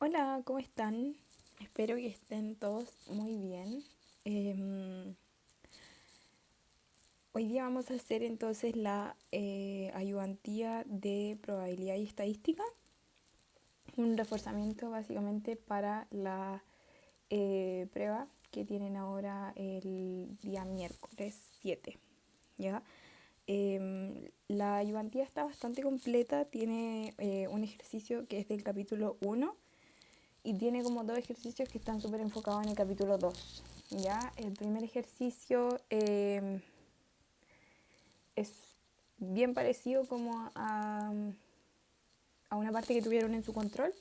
Hola, ¿cómo están? Espero que estén todos muy bien. Em, Hoy día vamos a hacer entonces la ayudantía de probabilidad y estadística, un reforzamiento básicamente para la prueba que tienen ahora el día miércoles 7, ¿ya? La ayudantía está bastante completa, tiene un ejercicio que es del capítulo 1 y tiene como dos ejercicios que están súper enfocados en el capítulo 2. ¿Ya? El primer ejercicio es bien parecido como a una parte que tuvieron en su control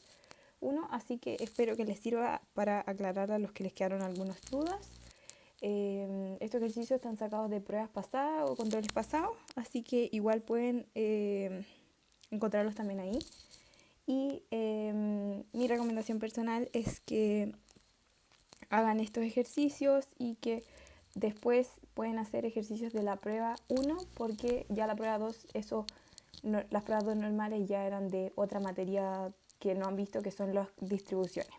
uno, así que espero que les sirva para aclarar a los que les quedaron algunas dudas. Estos ejercicios están sacados de pruebas pasadas o controles pasados, así que igual pueden encontrarlos también ahí. Y mi recomendación personal es que hagan estos ejercicios y que después pueden hacer ejercicios de la prueba 1 porque ya la prueba 2, eso, no, las pruebas 2 normales ya eran de otra materia que no han visto, que son las distribuciones.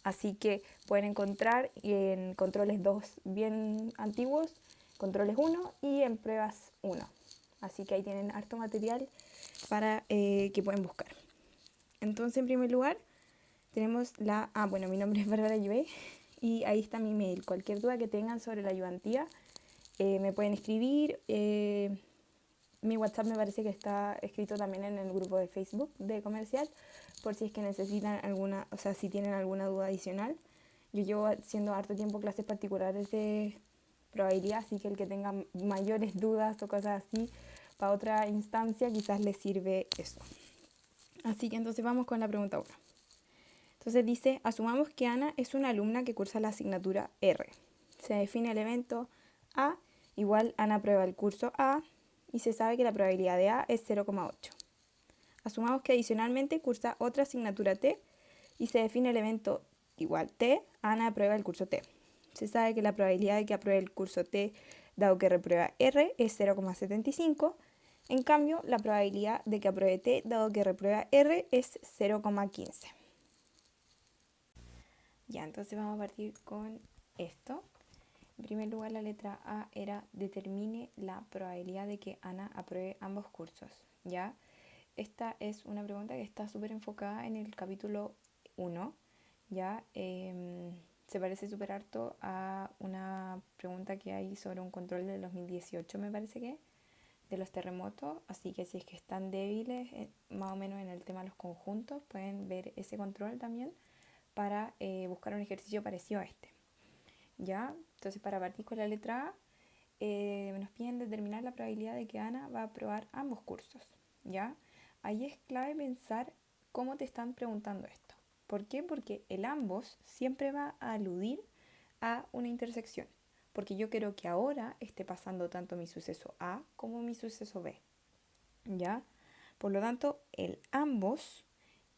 Así que pueden encontrar en controles 2 bien antiguos, controles 1 y en pruebas 1. Así que ahí tienen harto material para que pueden buscar. Entonces, en primer lugar, tenemos bueno, mi nombre es Bárbara Lluve y ahí está mi mail. Cualquier duda que tengan sobre la ayudantía, me pueden escribir. Mi WhatsApp me parece que está escrito también en el grupo de Facebook de Comercial, por si es que necesitan alguna, o sea, si tienen alguna duda adicional. Yo llevo haciendo harto tiempo clases particulares de probabilidad, así que el que tenga mayores dudas o cosas así para otra instancia, quizás les sirve eso. Así que entonces vamos con la pregunta 1. Entonces dice, asumamos que Ana es una alumna que cursa la asignatura R. Se define el evento A igual Ana aprueba el curso A y se sabe que la probabilidad de A es 0,8. Asumamos que adicionalmente cursa otra asignatura T y se define el evento igual T, Ana aprueba el curso T. Se sabe que la probabilidad de que apruebe el curso T dado que reprueba R es 0,75. En cambio, la probabilidad de que apruebe T dado que reprueba R es 0,15. Ya, entonces vamos a partir con esto. En primer lugar, la letra A era determine la probabilidad de que Ana apruebe ambos cursos. ¿Ya? Esta es una pregunta que está súper enfocada en el capítulo 1. ¿Ya? Se parece súper harto a una pregunta que hay sobre un control del 2018, me parece que, de los terremotos. Así que si es que están débiles, más o menos en el tema de los conjuntos, pueden ver ese control también para buscar un ejercicio parecido a este. ¿Ya? Entonces, para partir con la letra A, nos piden determinar la probabilidad de que Ana va a aprobar ambos cursos. ¿Ya? Ahí es clave pensar cómo te están preguntando esto. ¿Por qué? Porque el ambos siempre va a aludir a una intersección. Porque yo quiero que ahora esté pasando tanto mi suceso A como mi suceso B. ¿Ya? Por lo tanto, el ambos,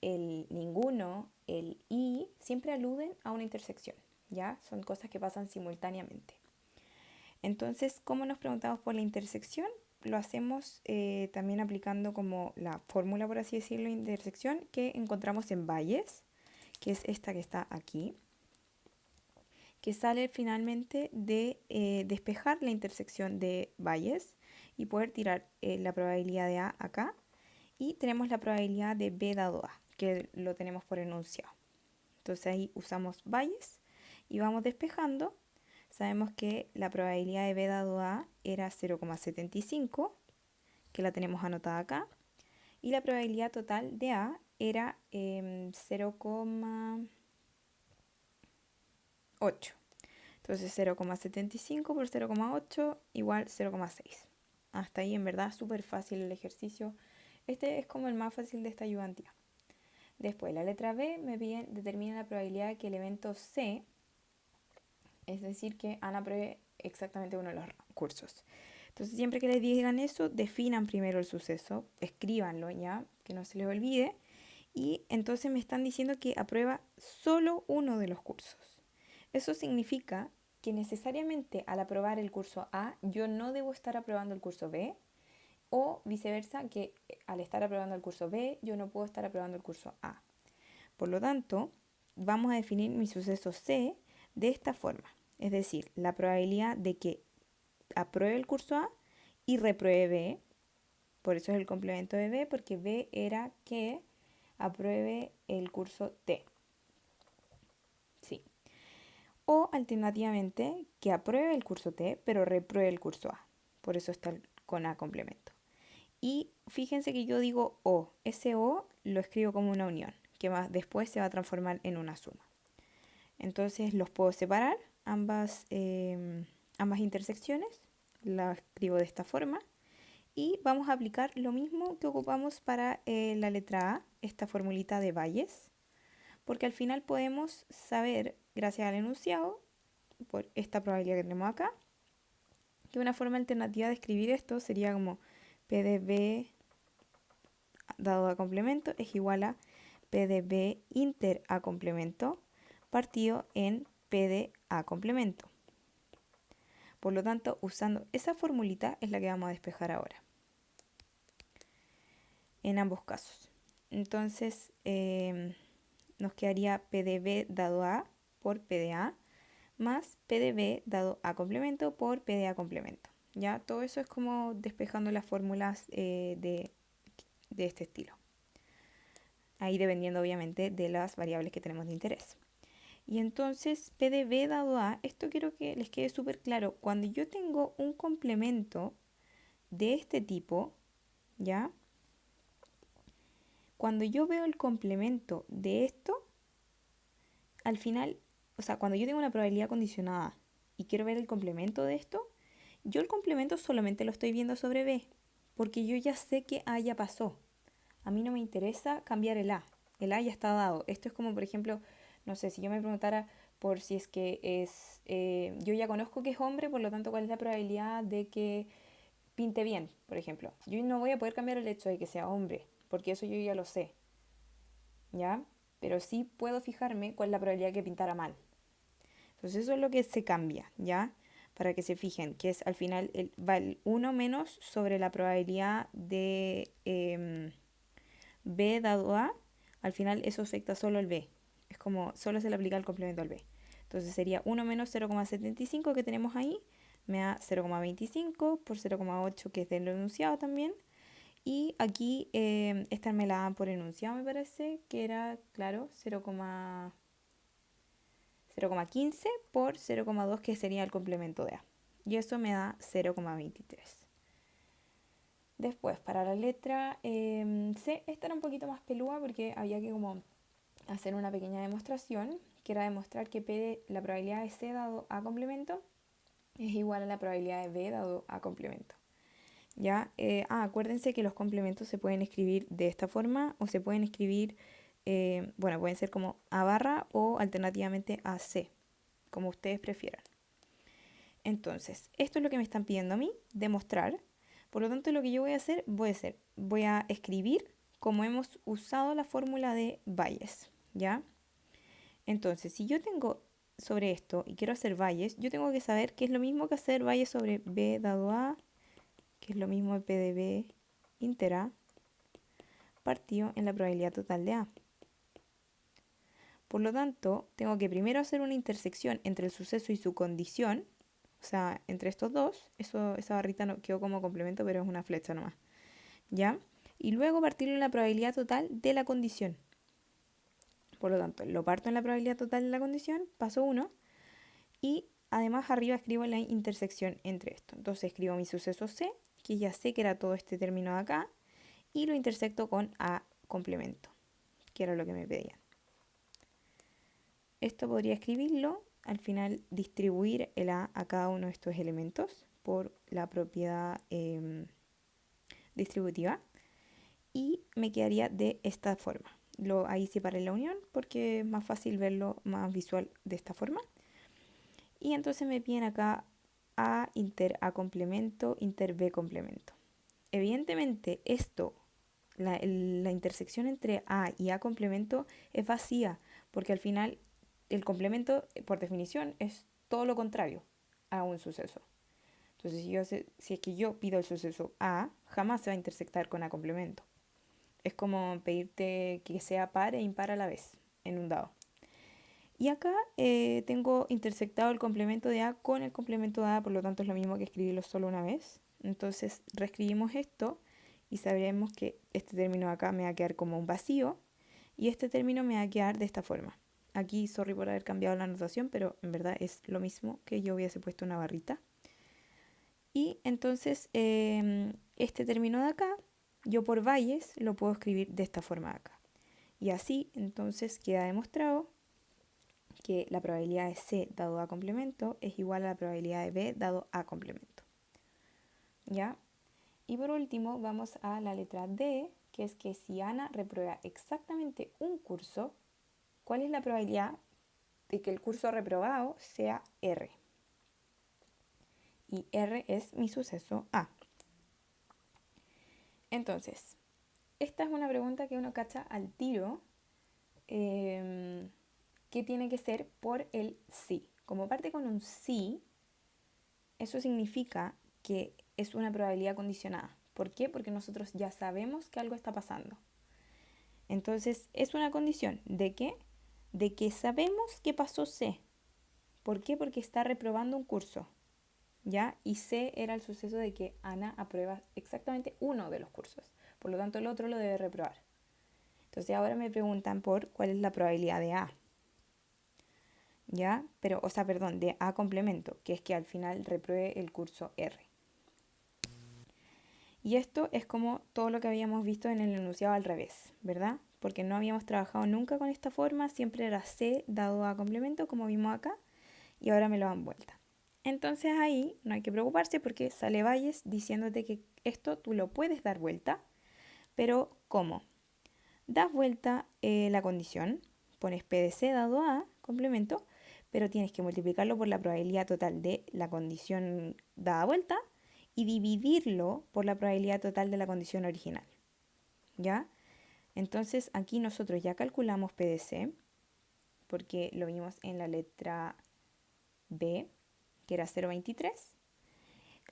el ninguno, el y, siempre aluden a una intersección, ¿ya? Son cosas que pasan simultáneamente. Entonces, ¿cómo nos preguntamos por la intersección? Lo hacemos también aplicando como la fórmula, por así decirlo, de intersección que encontramos en Bayes, que es esta que está aquí, que sale finalmente de despejar la intersección de Bayes y poder tirar la probabilidad de A acá. Y tenemos la probabilidad de B dado A, que lo tenemos por enunciado. Entonces ahí usamos Bayes y vamos despejando. Sabemos que la probabilidad de B dado A era 0,75, que la tenemos anotada acá. Y la probabilidad total de A era 0,8. Entonces 0,75 por 0,8 igual 0,6. Hasta ahí en verdad súper fácil el ejercicio. Este es como el más fácil de esta ayudantía. Después, la letra B me piden determina la probabilidad de que el evento C, es decir, que Ana apruebe exactamente uno de los cursos. Entonces, siempre que les digan eso, definan primero el suceso, escríbanlo ya, que no se les olvide. Y entonces me están diciendo que aprueba solo uno de los cursos. Eso significa que necesariamente al aprobar el curso A, yo no debo estar aprobando el curso B, o viceversa, que al estar aprobando el curso B, yo no puedo estar aprobando el curso A. Por lo tanto, vamos a definir mi suceso C de esta forma. Es decir, la probabilidad de que apruebe el curso A y repruebe B. Por eso es el complemento de B, porque B era que apruebe el curso T. Sí. O alternativamente, que apruebe el curso T, pero repruebe el curso A. Por eso está con A complemento. Y fíjense que yo digo O. Ese O lo escribo como una unión, que después se va a transformar en una suma. Entonces los puedo separar, ambas intersecciones, las escribo de esta forma. Y vamos a aplicar lo mismo que ocupamos para la letra A, esta formulita de Bayes, porque al final podemos saber, gracias al enunciado, por esta probabilidad que tenemos acá, que una forma alternativa de escribir esto sería como P de B dado a complemento es igual a P de B inter A complemento partido en P de A complemento. Por lo tanto, usando esa formulita es la que vamos a despejar ahora. En ambos casos. Entonces, nos quedaría P de B dado A por P de A más P de B dado A complemento por P de A complemento. ¿Ya? Todo eso es como despejando las fórmulas de este estilo. Ahí dependiendo obviamente de las variables que tenemos de interés. Y entonces P de B dado A, esto quiero que les quede súper claro. Cuando yo tengo un complemento de este tipo, ¿ya? Cuando yo veo el complemento de esto, al final, o sea, cuando yo tengo una probabilidad condicionada y quiero ver el complemento de esto, yo el complemento solamente lo estoy viendo sobre B, porque yo ya sé que A ya pasó. A mí no me interesa cambiar el A. El A ya está dado. Esto es como, por ejemplo, no sé, si yo me preguntara por si es que es... yo ya conozco que es hombre, por lo tanto, ¿cuál es la probabilidad de que pinte bien, por ejemplo? Yo no voy a poder cambiar el hecho de que sea hombre, porque eso yo ya lo sé, ¿ya? Pero sí puedo fijarme cuál es la probabilidad de que pintara mal. Entonces eso es lo que se cambia, ¿ya? Para que se fijen, que es al final va el 1 menos sobre la probabilidad de B dado A. Al final eso afecta solo al B. Es como solo se le aplica el complemento al B. Entonces sería 1 menos 0,75 que tenemos ahí. Me da 0,25 por 0,8 que es del enunciado también. Y aquí esta me la dan por enunciado, me parece, que era, claro, 0,15 por 0,2 que sería el complemento de A. Y eso me da 0,23. Después, para la letra C, esta era un poquito más pelúa porque había que como hacer una pequeña demostración, que era demostrar que la probabilidad de C dado A complemento es igual a la probabilidad de B dado A complemento. ¿Ya? Acuérdense que los complementos se pueden escribir de esta forma o se pueden escribir, bueno, pueden ser como A barra o alternativamente AC, como ustedes prefieran. Entonces, esto es lo que me están pidiendo a mí, demostrar. Por lo tanto, lo que yo voy a escribir como hemos usado la fórmula de Bayes, ¿ya? Entonces, si yo tengo sobre esto y quiero hacer Bayes, yo tengo que saber que es lo mismo que hacer Bayes sobre B dado A, que es lo mismo de P de B inter A, partido en la probabilidad total de A. Por lo tanto, tengo que primero hacer una intersección entre el suceso y su condición, o sea, entre estos dos. Esa barrita no quedó como complemento, pero es una flecha nomás, ¿ya? Y luego partirlo en la probabilidad total de la condición. Por lo tanto, lo parto en la probabilidad total de la condición, paso 1, y además arriba escribo la intersección entre esto. Entonces escribo mi suceso C, que ya sé que era todo este término de acá, y lo intersecto con A complemento, que era lo que me pedían. Esto podría escribirlo, al final distribuir el A cada uno de estos elementos por la propiedad distributiva, y me quedaría de esta forma. Ahí separé la unión porque es más fácil verlo más visual de esta forma. Y entonces me piden acá A inter A complemento, inter B complemento. Evidentemente esto, la intersección entre A y A complemento es vacía, porque al final el complemento, por definición, es todo lo contrario a un suceso. Entonces, si es que yo pido el suceso A, jamás se va a intersectar con A complemento. Es como pedirte que sea par e impar a la vez. en un dado. Y acá tengo intersectado el complemento de A con el complemento de A, por lo tanto es lo mismo que escribirlo solo una vez. Entonces reescribimos esto y sabremos que este término de acá me va a quedar como un vacío y este término me va a quedar de esta forma. Aquí, sorry por haber cambiado la notación, pero en verdad es lo mismo que yo hubiese puesto una barrita. Y entonces este término de acá, yo por Bayes lo puedo escribir de esta forma de acá. Y así entonces queda demostrado que la probabilidad de C dado A complemento es igual a la probabilidad de B dado A complemento. ¿Ya? Y por último vamos a la letra D, que es que si Ana reprueba exactamente un curso, ¿cuál es la probabilidad de que el curso reprobado sea R? Y R es mi suceso A. Entonces, esta es una pregunta que uno cacha al tiro, que tiene que ser por el sí. Como parte con un sí, eso significa que es una probabilidad condicionada. ¿Por qué? Porque nosotros ya sabemos que algo está pasando. Entonces, es una condición ¿de qué? De que sabemos que pasó C. ¿Por qué? Porque está reprobando un curso, ¿ya? Y C era el suceso de que Ana aprueba exactamente uno de los cursos. Por lo tanto, el otro lo debe reprobar. Entonces, ahora me preguntan por cuál es la probabilidad de A. ¿Ya? Pero, o sea, perdón, de A complemento, que es que al final repruebe el curso R. Y esto es como todo lo que habíamos visto en el enunciado al revés, ¿verdad? Porque no habíamos trabajado nunca con esta forma, siempre era C dado A complemento, como vimos acá, y ahora me lo dan vuelta. Entonces ahí no hay que preocuparse porque sale Bayes diciéndote que esto tú lo puedes dar vuelta, pero ¿cómo? Das vuelta la condición, pones P de C dado A complemento, pero tienes que multiplicarlo por la probabilidad total de la condición dada vuelta y dividirlo por la probabilidad total de la condición original. ¿Ya? Entonces aquí nosotros ya calculamos P de C, porque lo vimos en la letra B, que era 0,23.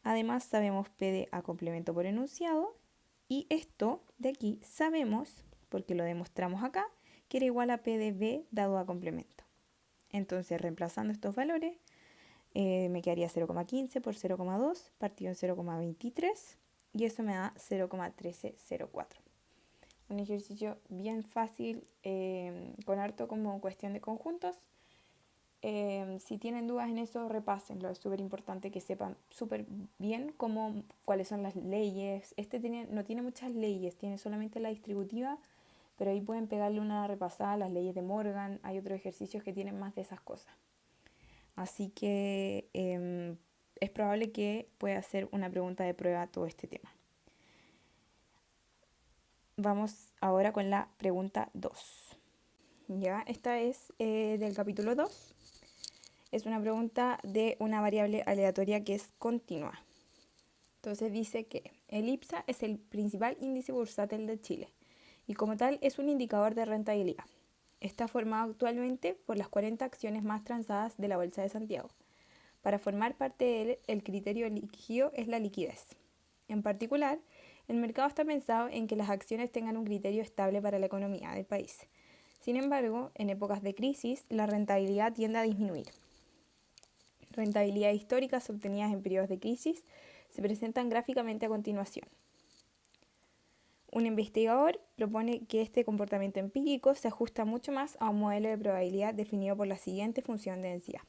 Además sabemos P de A complemento por enunciado, y esto de aquí sabemos, porque lo demostramos acá, que era igual a P de B dado A complemento. Entonces, reemplazando estos valores, me quedaría 0,15 por 0,2 partido en 0,23 y eso me da 0,1304. Un ejercicio bien fácil, con harto como cuestión de conjuntos. Si tienen dudas en eso, repásenlo. Es súper importante que sepan súper bien cuáles son las leyes. No tiene muchas leyes, tiene solamente la distributiva, pero ahí pueden pegarle una repasada a las leyes de Morgan. Hay otros ejercicios que tienen más de esas cosas. Así que es probable que pueda hacer una pregunta de prueba todo este tema. Vamos ahora con la pregunta 2. Ya, esta es del capítulo 2. Es una pregunta de una variable aleatoria que es continua. Entonces dice que el IPSA es el principal índice bursátil de Chile y como tal es un indicador de rentabilidad. Está formado actualmente por las 40 acciones más transadas de la Bolsa de Santiago. Para formar parte de él, el criterio elegido es la liquidez. En particular, el mercado está pensado en que las acciones tengan un criterio estable para la economía del país. Sin embargo, en épocas de crisis, la rentabilidad tiende a disminuir. Rentabilidades históricas obtenidas en periodos de crisis se presentan gráficamente a continuación. Un investigador propone que este comportamiento empírico se ajusta mucho más a un modelo de probabilidad definido por la siguiente función de densidad.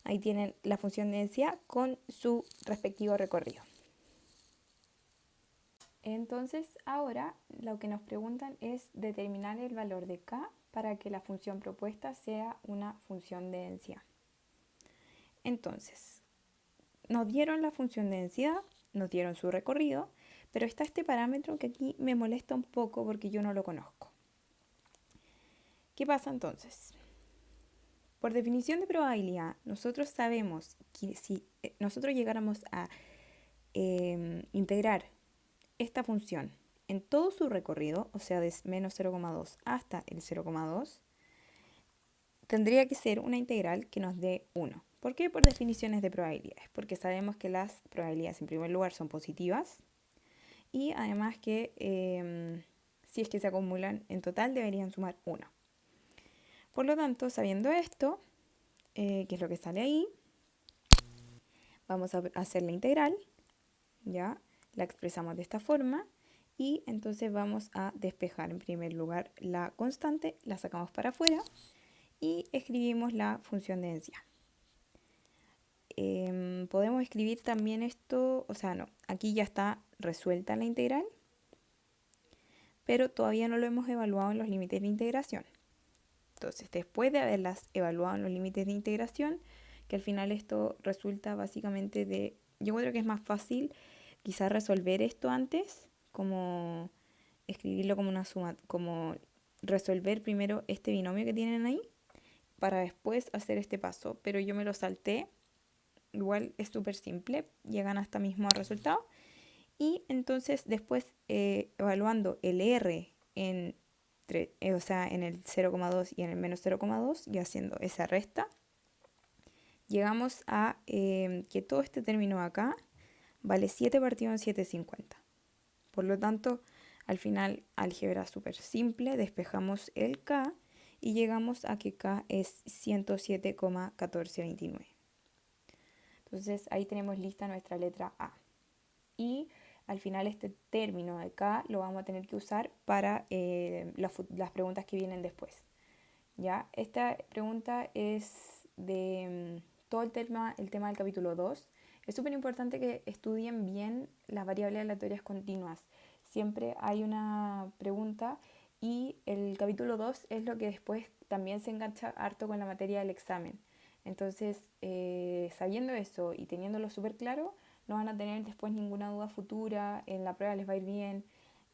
Ahí tienen la función de densidad con su respectivo recorrido. Entonces ahora lo que nos preguntan es determinar el valor de K para que la función propuesta sea una función de densidad. Entonces, nos dieron la función de densidad, nos dieron su recorrido, pero está este parámetro que aquí me molesta un poco porque yo no lo conozco. ¿Qué pasa entonces? Por definición de probabilidad, nosotros sabemos que si nosotros llegáramos a integrar esta función en todo su recorrido, o sea, de menos 0,2 hasta el 0,2, tendría que ser una integral que nos dé 1. ¿Por qué? Por definiciones de probabilidades. Porque sabemos que las probabilidades en primer lugar son positivas y además que si es que se acumulan en total deberían sumar 1. Por lo tanto, sabiendo esto, que es lo que sale ahí, vamos a hacer la integral, ya la expresamos de esta forma y entonces vamos a despejar en primer lugar la constante, la sacamos para afuera y escribimos la función de densidad. Podemos escribir también esto, o sea, no, aquí ya está resuelta la integral, pero todavía no lo hemos evaluado en los límites de integración. Entonces, después de haberlas evaluado en los límites de integración, que al final esto resulta básicamente de, yo creo que es más fácil quizás resolver esto antes, como escribirlo como una suma, como resolver primero este binomio que tienen ahí, para después hacer este paso, pero yo me lo salté. Igual es súper simple, llegan hasta mismo resultado. Y entonces después evaluando el R o sea, en el 0,2 y en el menos 0,2 y haciendo esa resta, llegamos a que todo este término acá vale 7 partido en 7,50. Por lo tanto, al final, álgebra súper simple, despejamos el K y llegamos a que K es 107,1429. Entonces ahí tenemos lista nuestra letra A. Y al final este término de K lo vamos a tener que usar para las preguntas que vienen después. ¿Ya? Esta pregunta es de todo el tema del capítulo 2. Es súper importante que estudien bien las variables aleatorias continuas. Siempre hay una pregunta y el capítulo 2 es lo que después también se engancha harto con la materia del examen. Entonces, sabiendo eso y teniéndolo súper claro, no van a tener después ninguna duda futura, en la prueba les va a ir bien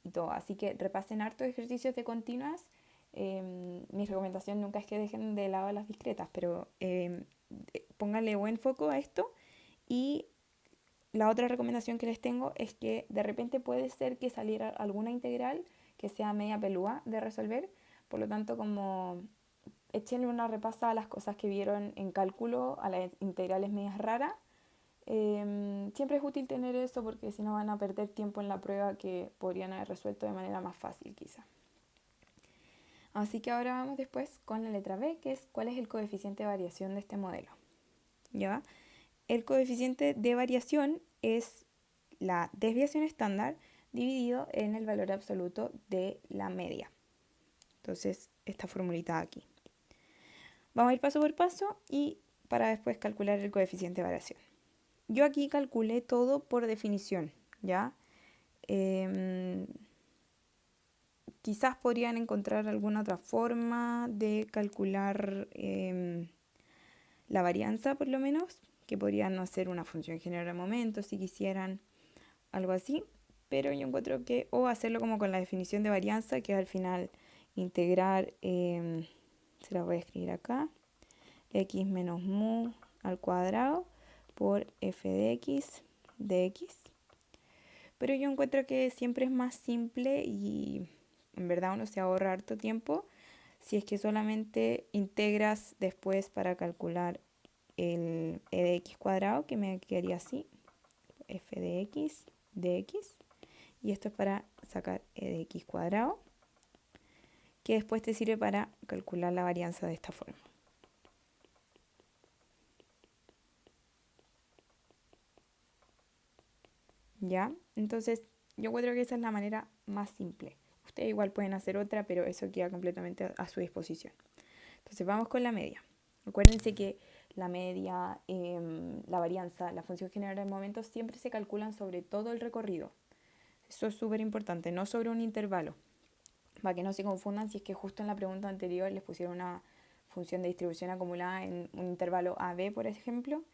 y todo. Así que repasen hartos ejercicios de continuas. Mi recomendación nunca es que dejen de lado las discretas, pero pónganle buen foco a esto. Y la otra recomendación que les tengo es que de repente puede ser que saliera alguna integral que sea media pelúa de resolver. Por lo tanto, como échenle una repasada a las cosas que vieron en cálculo, a las integrales medias raras. Siempre es útil tener eso porque si no van a perder tiempo en la prueba que podrían haber resuelto de manera más fácil quizá. Así que ahora vamos después con la letra B, que es cuál es el coeficiente de variación de este modelo. ¿Ya? El coeficiente de variación es la desviación estándar dividido en el valor absoluto de la media. Entonces, esta formulita aquí. Vamos a ir paso por paso y para después calcular el coeficiente de variación. Yo aquí calculé todo por definición, ¿ya? Quizás podrían encontrar alguna otra forma de calcular la varianza, por lo menos, que podrían hacer una función general de momentos si quisieran, algo así. Pero yo encuentro que, o hacerlo como con la definición de varianza, que es al final integrar, se la voy a escribir acá, x menos mu al cuadrado por f de x dx. Pero yo encuentro que siempre es más simple y en verdad uno se ahorra harto tiempo si es que solamente integras después para calcular el e de x cuadrado, que me quedaría así, f de x dx. Y esto es para sacar e de x cuadrado, que después te sirve para calcular la varianza de esta forma. ¿Ya? Entonces, yo creo que esa es la manera más simple. Ustedes igual pueden hacer otra, pero eso queda completamente a su disposición. Entonces, vamos con la media. Acuérdense que la media, la varianza, la función general de momentos siempre se calculan sobre todo el recorrido. Eso es súper importante, no sobre un intervalo. Para que no se confundan si es que justo en la pregunta anterior les pusieron una función de distribución acumulada en un intervalo AB, por ejemplo.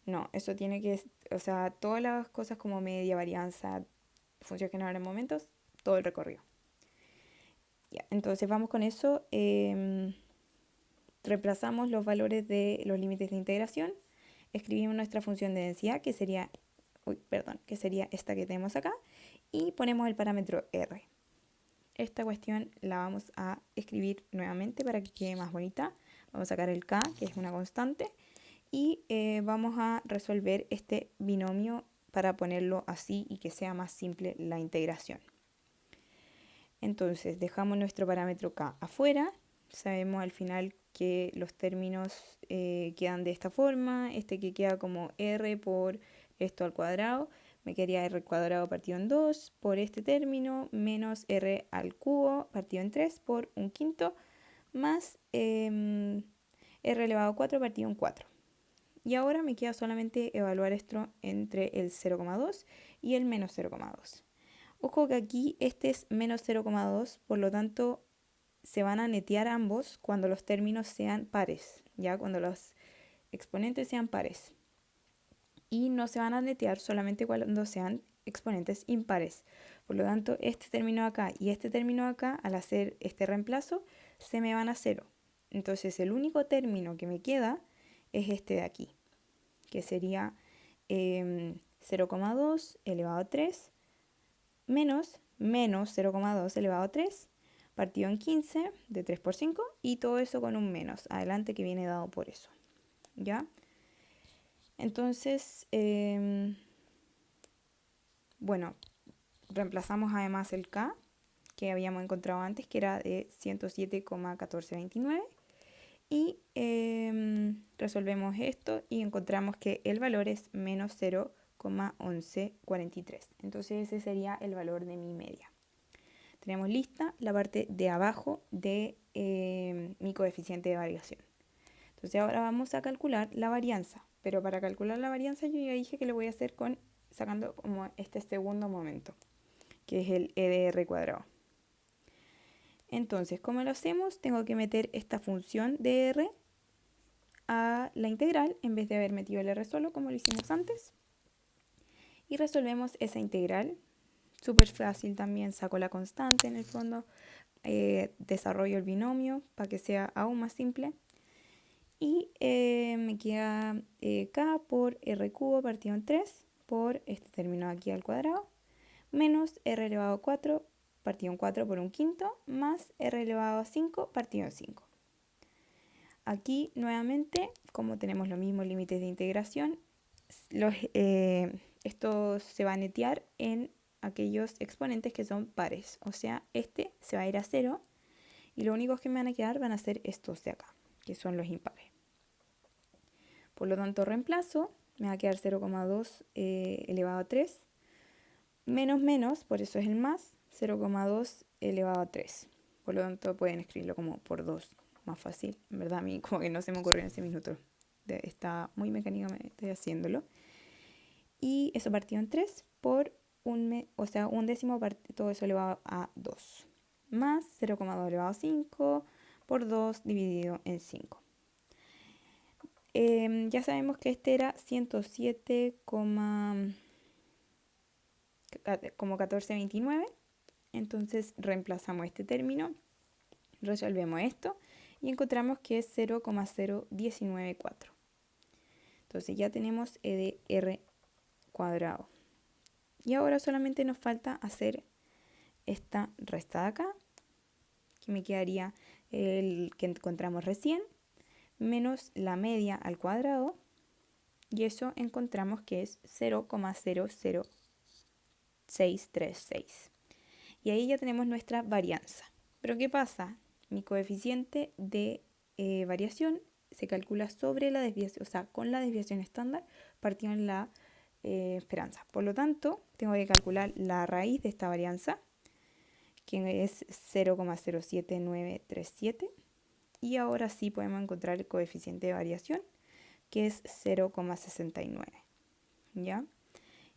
No, eso tiene que, o sea, todas las cosas como media, varianza, función general de momentos, todo el recorrido. Ya, entonces vamos con eso. Reemplazamos los valores de los límites de integración. Escribimos nuestra función de densidad, que sería esta que tenemos acá. Y ponemos el parámetro R. Esta cuestión la vamos a escribir nuevamente para que quede más bonita. Vamos a sacar el K, que es una constante. Y vamos a resolver este binomio para ponerlo así y que sea más simple la integración. Entonces dejamos nuestro parámetro K afuera Sabemos al final que los términos quedan de esta forma. Este que queda como r por esto al cuadrado, me quedaría r al cuadrado partido en 2 por este término, menos r al cubo partido en 3 por un quinto, más r elevado a 4 partido en 4. Y ahora me queda solamente evaluar esto entre el 0,2 y el menos 0,2. Ojo que aquí este es menos 0,2, por lo tanto se van a netear ambos cuando los términos sean pares, ya cuando los exponentes sean pares. Y no se van a netear solamente cuando sean exponentes impares. Por lo tanto, este término acá y este término acá, al hacer este reemplazo, se me van a 0. Entonces el único término que me queda es este de aquí, que sería 0,2 elevado a 3 menos 0,2 elevado a 3 partido en 15 de 3 por 5 y todo eso con un menos adelante que viene dado por eso. ¿Ya? Entonces, bueno, reemplazamos además el K que habíamos encontrado antes, que era de 107,1429. Y resolvemos esto y encontramos que el valor es menos 0,1143. Entonces ese sería el valor de mi media. Tenemos lista la parte de abajo de mi coeficiente de variación. Entonces ahora vamos a calcular la varianza. Pero para calcular la varianza yo ya dije que lo voy a hacer sacando como este segundo momento, que es el EDR cuadrado. Entonces, ¿cómo lo hacemos? Tengo que meter esta función de R a la integral en vez de haber metido el R solo como lo hicimos antes. Y resolvemos esa integral. Súper fácil también, saco la constante en el fondo, desarrollo el binomio para que sea aún más simple. Y me queda K por R cubo partido en 3 por este término aquí al cuadrado, menos R elevado a 4 partido en 4 por un quinto, más R elevado a 5 partido en 5. Aquí nuevamente, como tenemos los mismos límites de integración, esto se va a netear en aquellos exponentes que son pares. O sea, este se va a ir a 0 y lo único que me van a quedar van a ser estos de acá, que son los impares. Por lo tanto, reemplazo, me va a quedar 0,2 elevado a 3, menos, por eso es el más, 0,2 elevado a 3. Por lo tanto, pueden escribirlo como por 2, más fácil. En verdad, a mí como que no se me ocurrió en ese minuto. Está muy mecánicamente haciéndolo. Y eso partido en 3 por un décimo todo eso elevado a 2. Más 0,2 elevado a 5 por 2 dividido en 5. Ya sabemos que este era 107,1429. Entonces reemplazamos este término, resolvemos esto y encontramos que es 0,0194. Entonces ya tenemos E de R cuadrado. Y ahora solamente nos falta hacer esta resta de acá, que me quedaría el que encontramos recién, menos la media al cuadrado, y eso encontramos que es 0,00636. Y ahí ya tenemos nuestra varianza. Pero ¿qué pasa? Mi coeficiente de variación se calcula sobre la desviación, o sea, con la desviación estándar partido en la esperanza. Por lo tanto, tengo que calcular la raíz de esta varianza, que es 0,07937. Y ahora sí podemos encontrar el coeficiente de variación, que es 0,69. ¿Ya?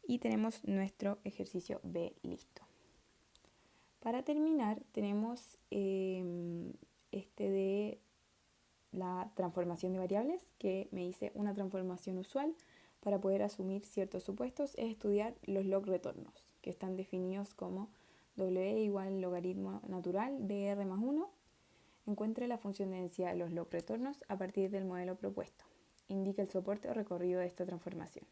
Y tenemos nuestro ejercicio B listo. Para terminar, tenemos este de la transformación de variables, que me dice una transformación usual para poder asumir ciertos supuestos es estudiar los log retornos, que están definidos como W igual logaritmo natural de R más 1. Encuentre la función de densidad de los log retornos a partir del modelo propuesto. Indica el soporte o recorrido de esta transformación.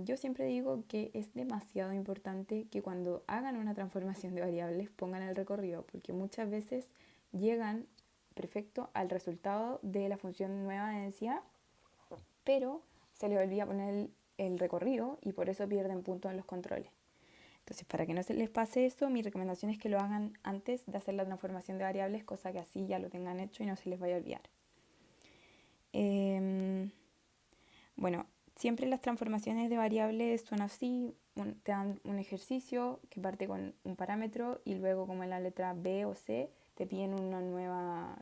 Yo siempre digo que es demasiado importante que cuando hagan una transformación de variables pongan el recorrido, porque muchas veces llegan perfecto al resultado de la función nueva de densidad, pero se les olvida poner el recorrido y por eso pierden puntos en los controles. Entonces, para que no se les pase eso, mi recomendación es que lo hagan antes de hacer la transformación de variables, cosa que así ya lo tengan hecho y no se les vaya a olvidar. Bueno, siempre las transformaciones de variables son así, te dan un ejercicio que parte con un parámetro y luego como en la letra B o C te piden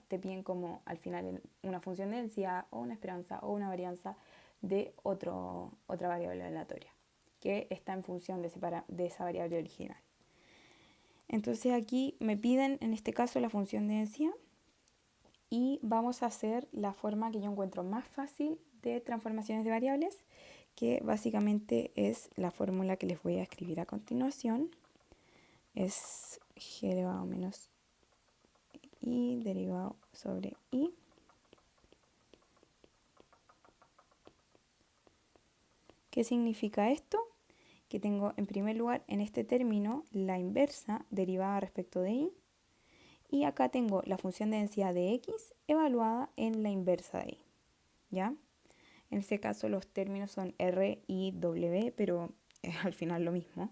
te piden como al final una función de densidad o una esperanza o una varianza de otra variable aleatoria que está en función de esa variable original. Entonces aquí me piden en este caso la función de densidad y vamos a hacer la forma que yo encuentro más fácil de transformaciones de variables, que básicamente es la fórmula que les voy a escribir a continuación. Es g elevado menos i derivado sobre i. ¿Qué significa esto? Que tengo en primer lugar en este término la inversa derivada respecto de i y acá tengo la función de densidad de x evaluada en la inversa de i, ¿ya? En este caso los términos son r y w, pero es al final lo mismo.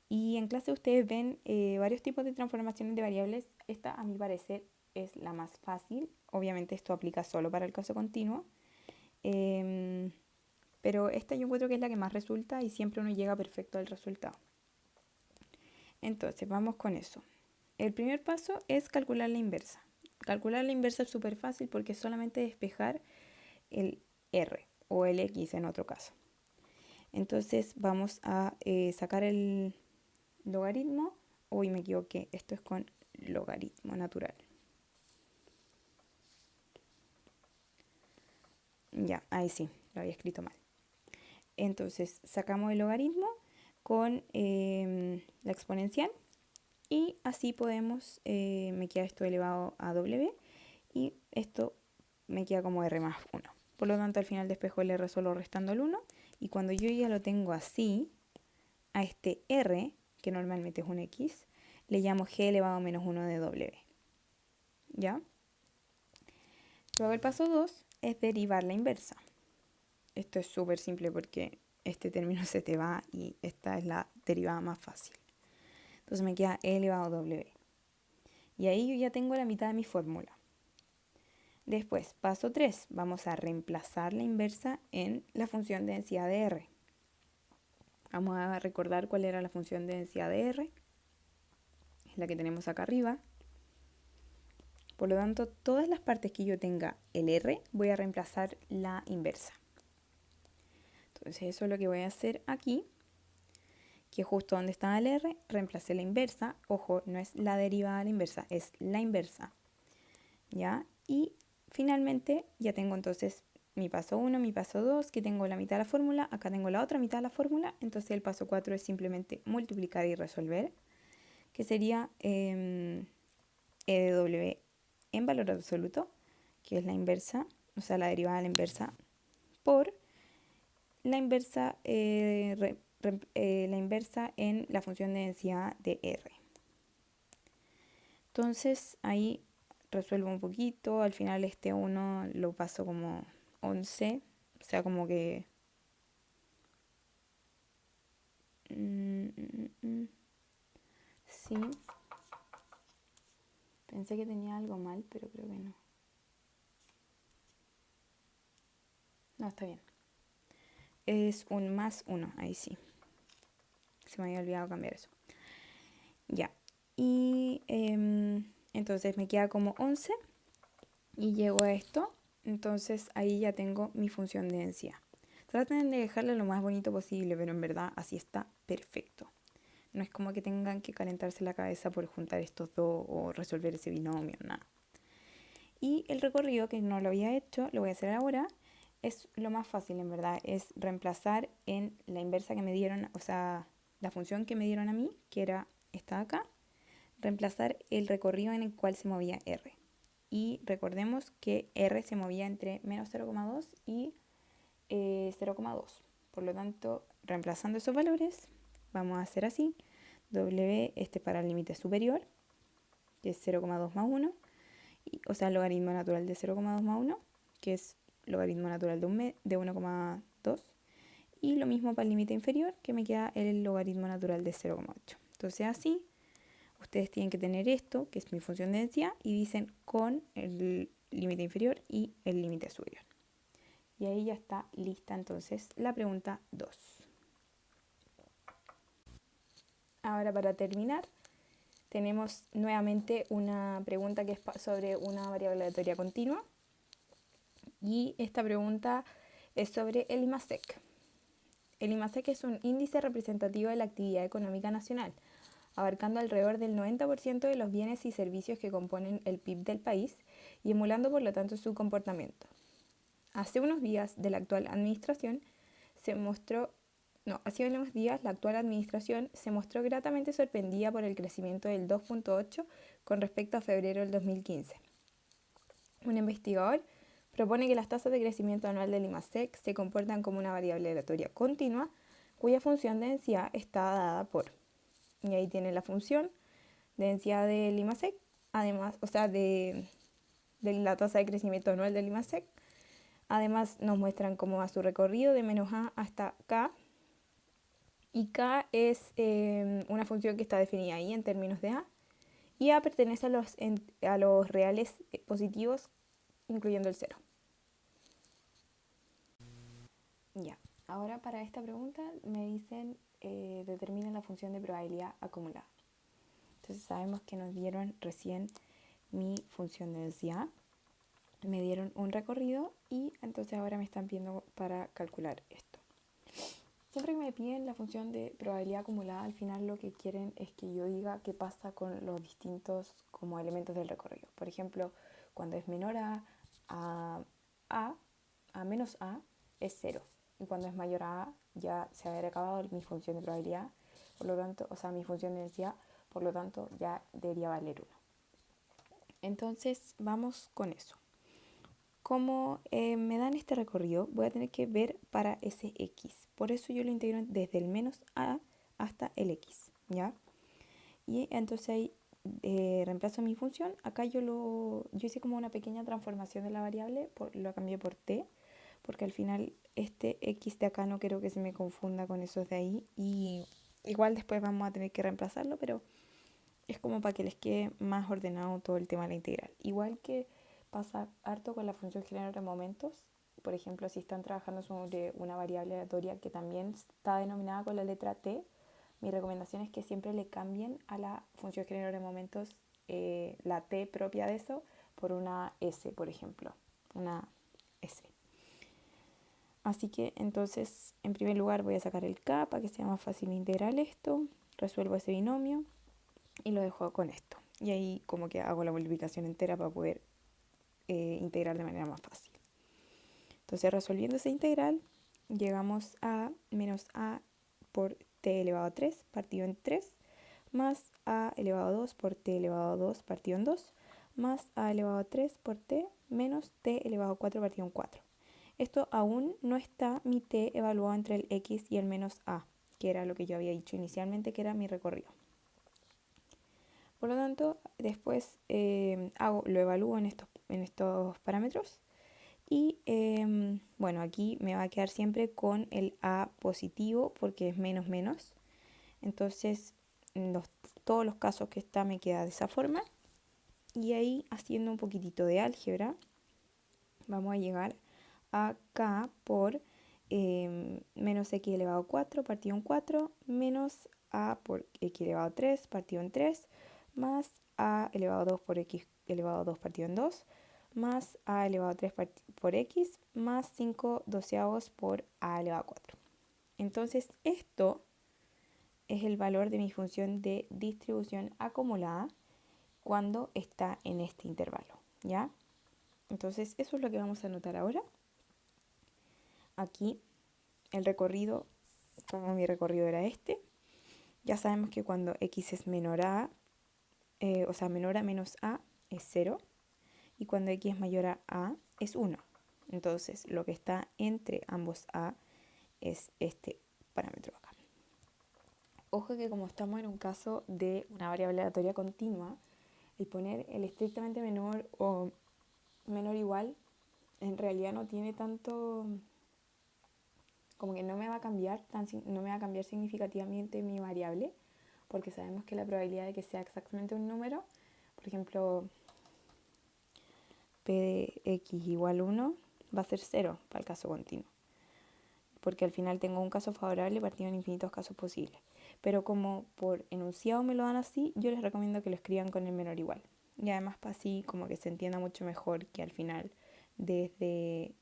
Y en clase ustedes ven varios tipos de transformaciones de variables. Esta a mi parecer es la más fácil. Obviamente esto aplica solo para el caso continuo. Pero esta yo encuentro que es la que más resulta y siempre uno llega perfecto al resultado. Entonces, vamos con eso. El primer paso es calcular la inversa. Calcular la inversa es súper fácil porque es solamente despejar el r o el x en otro caso. Entonces, vamos a sacar el logaritmo. Uy, me equivoqué. Esto es con logaritmo natural. Ya, ahí sí, lo había escrito mal. Entonces, sacamos el logaritmo con la exponencial y así podemos, me queda esto elevado a w y esto me queda como r más 1. Por lo tanto, al final despejo el r solo restando el 1 y cuando yo ya lo tengo así, a este r, que normalmente es un x, le llamo g elevado a menos 1 de w. ¿Ya? Luego el paso 2 es derivar la inversa. Esto es súper simple porque este término se te va y esta es la derivada más fácil. Entonces me queda e elevado a w. Y ahí yo ya tengo la mitad de mi fórmula. Después, paso 3, vamos a reemplazar la inversa en la función de densidad de r. Vamos a recordar cuál era la función de densidad de r. Es la que tenemos acá arriba. Por lo tanto, todas las partes que yo tenga el r, voy a reemplazar la inversa. Entonces eso es lo que voy a hacer aquí, que justo donde está el r, reemplacé la inversa. Ojo, no es la derivada de la inversa, es la inversa. ¿Ya? Y finalmente ya tengo entonces mi paso 1, mi paso 2, que tengo la mitad de la fórmula, acá tengo la otra mitad de la fórmula, entonces el paso 4 es simplemente multiplicar y resolver, que sería e de w en valor absoluto, que es la inversa, o sea, la derivada de la inversa, por la inversa, la inversa en la función de densidad de r. Entonces ahí resuelvo un poquito, al final este 1 lo paso como 11, o sea, como que... Sí. Pensé que tenía algo mal, pero creo que no. No, está bien. Es un más 1, ahí sí. Se me había olvidado cambiar eso. Ya. Y entonces me queda como 11 y llego a esto. Entonces ahí ya tengo mi función de densidad. Traten de dejarla lo más bonito posible, pero en verdad así está perfecto. No es como que tengan que calentarse la cabeza por juntar estos dos o resolver ese binomio, nada. Y el recorrido, que no lo había hecho, lo voy a hacer ahora, es lo más fácil en verdad, es reemplazar en la inversa que me dieron, o sea, la función que me dieron a mí, que era esta de acá, reemplazar el recorrido en el cual se movía r. Y recordemos que r se movía entre menos 0,2 y 0,2. Por lo tanto, reemplazando esos valores, vamos a hacer así. W para el límite superior, que es 0,2 más 1, o sea, el logaritmo natural de 0,2 más 1, que es logaritmo natural de 1,2, Y lo mismo para el límite inferior, que me queda el logaritmo natural de 0,8. Entonces así, ustedes tienen que tener esto, que es mi función de densidad, y dicen con el límite inferior y el límite superior. Y ahí ya está lista entonces la pregunta 2. Ahora, para terminar, tenemos nuevamente una pregunta que es sobre una variable aleatoria continua. Y esta pregunta es sobre el IMASEC. El IMASEC es un índice representativo de la actividad económica nacional, abarcando alrededor del 90% de los bienes y servicios que componen el PIB del país y emulando por lo tanto su comportamiento. Hace unos días la actual administración se mostró gratamente sorprendida por el crecimiento del 2.8 con respecto a febrero del 2015. Un investigador propone que las tasas de crecimiento anual del IMASEC se comportan como una variable aleatoria continua, cuya función de densidad está dada por, y ahí tiene la función de densidad del IMASEC, además, de la tasa de crecimiento anual del IMASEC. Además nos muestran cómo va su recorrido de menos a hasta k, y k es una función que está definida ahí en términos de a, y a pertenece a los reales positivos, incluyendo el 0. Ya, ahora para esta pregunta me dicen determina la función de probabilidad acumulada. Entonces sabemos que nos dieron recién mi función de densidad, me dieron un recorrido y entonces ahora me están pidiendo para calcular esto. Siempre que me piden la función de probabilidad acumulada, al final lo que quieren es que yo diga qué pasa con los distintos como elementos del recorrido. Por ejemplo, cuando es menor a menos a es 0. Y cuando es mayor a ya se habrá acabado mi función de probabilidad, por lo tanto, mi función de densidad, por lo tanto ya debería valer 1. Entonces vamos con eso. Como me dan este recorrido, voy a tener que ver para ese x. Por eso yo lo integro desde el menos a hasta el x, ¿ya? Y entonces ahí reemplazo mi función. Acá yo hice como una pequeña transformación de la variable, lo cambié por t, porque al final este x de acá no quiero que se me confunda con esos de ahí. Y igual después vamos a tener que reemplazarlo, pero es como para que les quede más ordenado todo el tema de la integral. Igual que pasa harto con la función generadora de momentos. Por ejemplo, si están trabajando sobre una variable aleatoria que también está denominada con la letra t, mi recomendación es que siempre le cambien a la función generadora de momentos la t propia de eso por una s, por ejemplo, una s. Así que entonces, en primer lugar voy a sacar el k para que sea más fácil integrar esto. Resuelvo ese binomio y lo dejo con esto. Y ahí como que hago la multiplicación entera para poder integrar de manera más fácil. Entonces resolviendo esa integral llegamos a menos a por t elevado a 3 partido en 3 más a elevado a 2 por t elevado a 2 partido en 2 más a elevado a 3 por t menos t elevado a 4 partido en 4. Esto aún no está mi t evaluado entre el x y el menos a, que era lo que yo había dicho inicialmente que era mi recorrido. Por lo tanto, después lo evalúo en estos parámetros y bueno, aquí me va a quedar siempre con el a positivo porque es menos menos. Entonces, todos los casos que está me queda de esa forma. Y ahí, haciendo un poquitito de álgebra, vamos a llegar a k por menos x elevado a 4 partido en 4 menos a por x elevado a 3 partido en 3 más a elevado a 2 por x elevado a 2 partido en 2 más a elevado a 3 por x más 5 doceavos por a elevado a 4. Entonces esto es el valor de mi función de distribución acumulada cuando está en este intervalo, ¿ya? Entonces eso es lo que vamos a anotar ahora. Aquí el recorrido, como mi recorrido era este, ya sabemos que cuando x es menor a, menor a menos a es 0 y cuando x es mayor a es 1. Entonces lo que está entre ambos a es este parámetro acá. Ojo que como estamos en un caso de una variable aleatoria continua, el poner el estrictamente menor o menor igual en realidad no tiene tanto como que no me va a cambiar no me va a cambiar significativamente mi variable, porque sabemos que la probabilidad de que sea exactamente un número, por ejemplo, p de x igual 1 va a ser 0 para el caso continuo, porque al final tengo un caso favorable partido en infinitos casos posibles. Pero como por enunciado me lo dan así, yo les recomiendo que lo escriban con el menor igual. Y además para así como que se entienda mucho mejor que al final, desde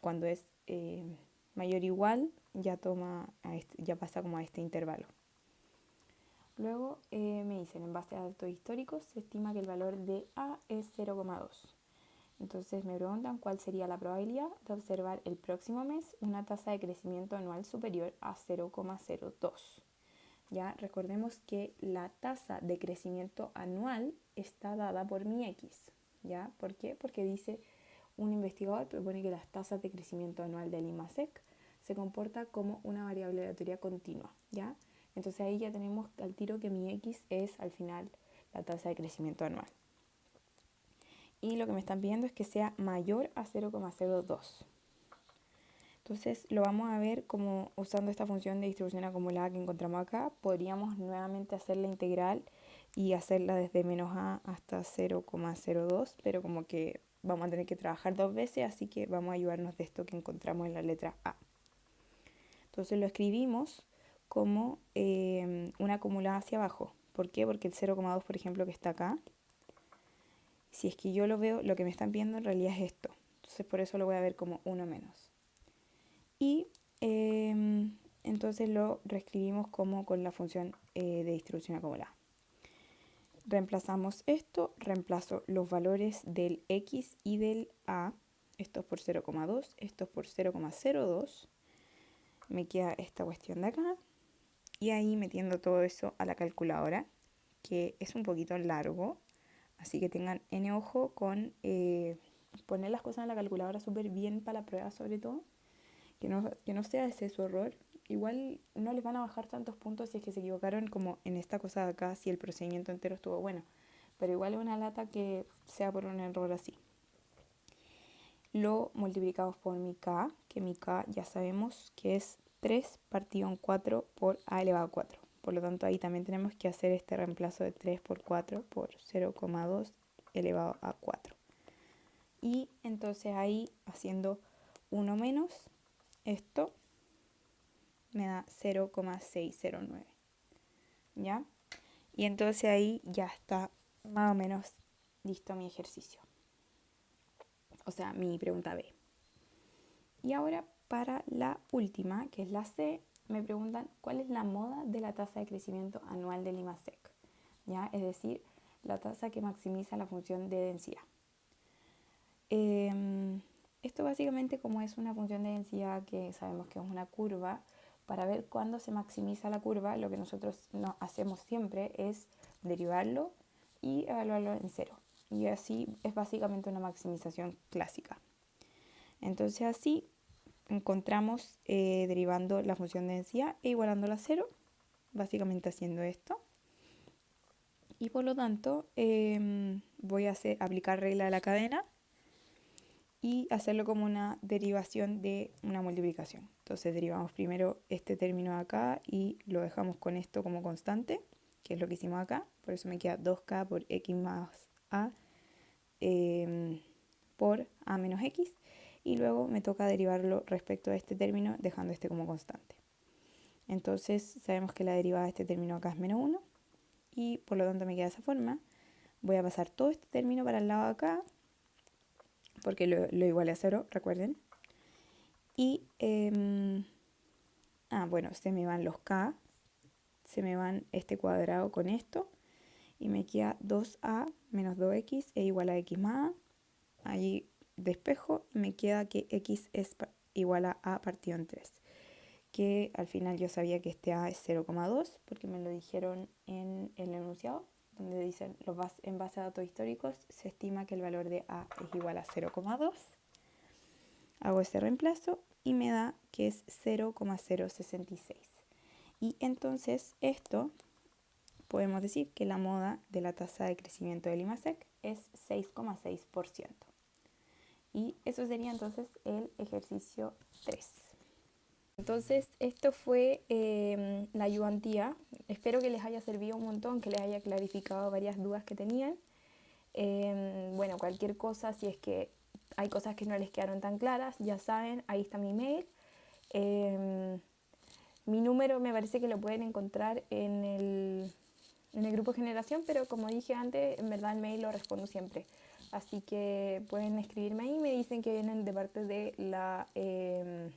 cuando es mayor o igual, ya pasa como a este intervalo. Luego me dicen, en base a datos históricos, se estima que el valor de A es 0,2. Entonces me preguntan cuál sería la probabilidad de observar el próximo mes una tasa de crecimiento anual superior a 0,02. Ya recordemos que la tasa de crecimiento anual está dada por mi X. ¿Ya? ¿Por qué? Porque dice, un investigador propone que las tasas de crecimiento anual del IMASEC se comporta como una variable aleatoria continua. ¿Ya? Entonces ahí ya tenemos al tiro que mi X es al final la tasa de crecimiento anual. Y lo que me están pidiendo es que sea mayor a 0,02. Entonces lo vamos a ver como usando esta función de distribución acumulada que encontramos acá. Podríamos nuevamente hacer la integral y hacerla desde menos a hasta 0,02, pero como que vamos a tener que trabajar dos veces, así que vamos a ayudarnos de esto que encontramos en la letra A. Entonces lo escribimos como una acumulada hacia abajo. ¿Por qué? Porque el 0,2, por ejemplo, que está acá, si es que yo lo veo, lo que me están viendo en realidad es esto. Entonces por eso lo voy a ver como 1 menos. Y entonces lo reescribimos como con la función de distribución acumulada. Reemplazamos esto, reemplazo los valores del x y del a, esto es por 0,2, esto es por 0,02, me queda esta cuestión de acá, y ahí metiendo todo eso a la calculadora, que es un poquito largo, así que tengan en ojo con poner las cosas en la calculadora súper bien para la prueba sobre todo, que no sea ese su error. Igual no les van a bajar tantos puntos si es que se equivocaron como en esta cosa de acá, si el procedimiento entero estuvo bueno. Pero igual es una lata que sea por un error así. Lo multiplicamos por mi k, que mi k ya sabemos que es 3 partido en 4 por a elevado a 4. Por lo tanto, ahí también tenemos que hacer este reemplazo de 3 por 4 por 0,2 elevado a 4. Y entonces ahí, haciendo 1 menos, esto me da 0,609. ¿Ya? Y entonces ahí ya está más o menos listo mi ejercicio. O sea, mi pregunta B. Y ahora para la última, que es la C, me preguntan cuál es la moda de la tasa de crecimiento anual del IMASEC. ¿Ya? Es decir, la tasa que maximiza la función de densidad. Esto básicamente, como es una función de densidad que sabemos que es una curva, para ver cuándo se maximiza la curva, lo que nosotros hacemos siempre es derivarlo y evaluarlo en cero. Y así es básicamente una maximización clásica. Entonces así encontramos derivando la función de densidad e igualándola a cero, básicamente haciendo esto. Y por lo tanto voy a aplicar regla de la cadena y hacerlo como una derivación de una multiplicación. Entonces derivamos primero este término de acá y lo dejamos con esto como constante, que es lo que hicimos acá. Por eso me queda 2k por x más a por a menos x. Y luego me toca derivarlo respecto a este término, dejando este como constante. Entonces sabemos que la derivada de este término acá es menos 1 y por lo tanto me queda de esa forma. Voy a pasar todo este término para el lado de acá, porque lo igualé a 0, recuerden. Y, bueno, se me van los k, se me van este cuadrado con esto, y me queda 2a menos 2x es igual a x más a. Ahí despejo y me queda que x es igual a partido en 3. Que al final yo sabía que este a es 0,2 porque me lo dijeron en el enunciado, donde dicen en base a datos históricos se estima que el valor de a es igual a 0,2. Hago ese reemplazo y me da que es 0,066. Y entonces esto podemos decir que la moda de la tasa de crecimiento del IMASEC es 6,6%. Y eso sería entonces el ejercicio 3. Entonces, esto fue la ayudantía. Espero que les haya servido un montón, que les haya clarificado varias dudas que tenían. Bueno, cualquier cosa, si es que hay cosas que no les quedaron tan claras, ya saben, ahí está mi mail. Mi número me parece que lo pueden encontrar en el grupo de generación, pero como dije antes, en verdad el mail lo respondo siempre. Así que pueden escribirme ahí, me dicen que vienen de parte de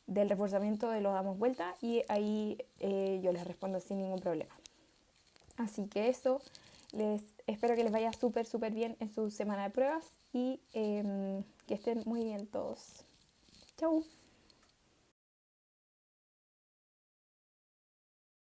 del reforzamiento de Lo Damos Vuelta y ahí yo les respondo sin ningún problema. Así que eso, les espero que les vaya súper, súper bien en su semana de pruebas y que estén muy bien todos. Chau.